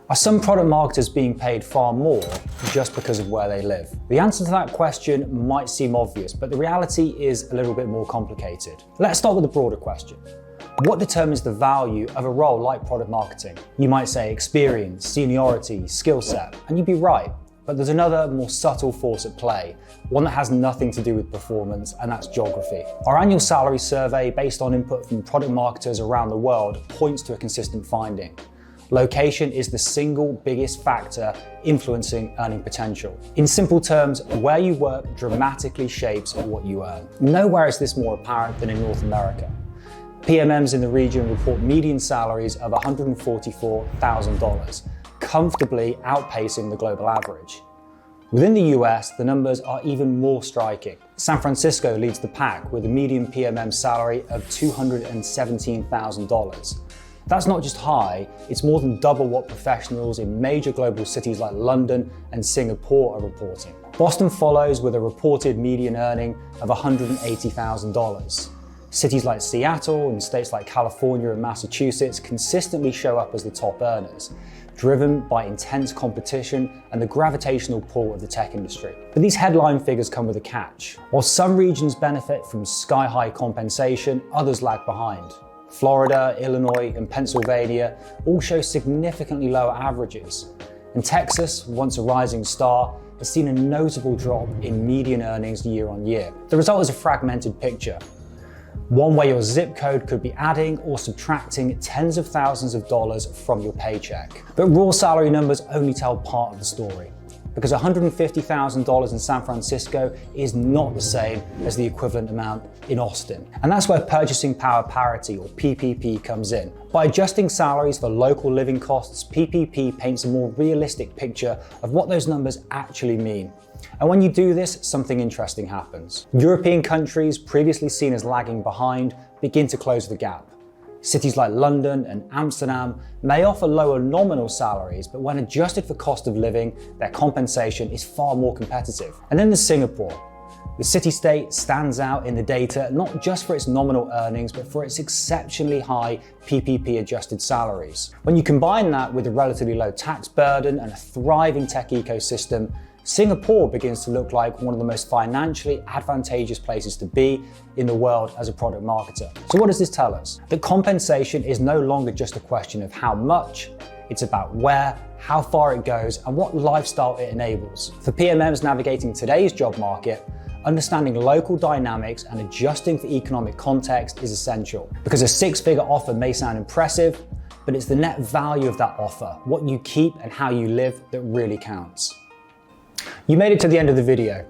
Are some product marketers being paid far more just because of where they live? The answer to that question might seem obvious, but the reality is a little bit more complicated. Let's start with a broader question. What determines the value of a role like product marketing? You might say experience, seniority, skill set, and you'd be right. But there's another more subtle force at play, one that has nothing to do with performance, and that's geography. Our annual salary survey, based on input from product marketers around the world, points to a consistent finding. Location is the single biggest factor influencing earning potential. In simple terms, where you work dramatically shapes what you earn. Nowhere is this more apparent than in North America. PMMs in the region report median salaries of $144,000, comfortably outpacing the global average. Within the US, the numbers are even more striking. San Francisco leads the pack with a median PMM salary of $217,000. That's not just high, it's more than double what professionals in major global cities like London and Singapore are reporting. Boston follows with a reported median earning of $180,000. Cities like Seattle and states like California and Massachusetts consistently show up as the top earners, driven by intense competition and the gravitational pull of the tech industry. But these headline figures come with a catch. While some regions benefit from sky-high compensation, others lag behind. Florida, Illinois, and Pennsylvania all show significantly lower averages. And Texas, once a rising star, has seen a notable drop in median earnings year on year. The result is a fragmented picture. One where your zip code could be adding or subtracting tens of thousands of dollars from your paycheck. But raw salary numbers only tell part of the story, because $150,000 in San Francisco is not the same as the equivalent amount in Austin. And that's where purchasing power parity, or PPP, comes in. By adjusting salaries for local living costs, PPP paints a more realistic picture of what those numbers actually mean. And when you do this, something interesting happens. European countries, previously seen as lagging behind, begin to close the gap. Cities like London and Amsterdam may offer lower nominal salaries, but when adjusted for cost of living, their compensation is far more competitive. And then there's Singapore. The city-state stands out in the data not just for its nominal earnings, but for its exceptionally high PPP-adjusted salaries. When you combine that with a relatively low tax burden and a thriving tech ecosystem, Singapore begins to look like one of the most financially advantageous places to be in the world as a product marketer. So what does this tell us? That compensation is no longer just a question of how much, it's about where, how far it goes, and what lifestyle it enables. For PMMs navigating today's job market, understanding local dynamics and adjusting for economic context is essential. Because a six-figure offer may sound impressive, but it's the net value of that offer, what you keep and how you live, that really counts. You made it to the end of the video.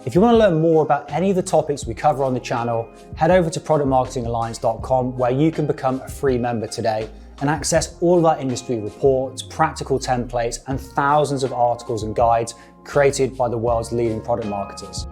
If you want to learn more about any of the topics we cover on the channel, head over to productmarketingalliance.com, where you can become a free member today and access all of our industry reports, practical templates, and thousands of articles and guides created by the world's leading product marketers.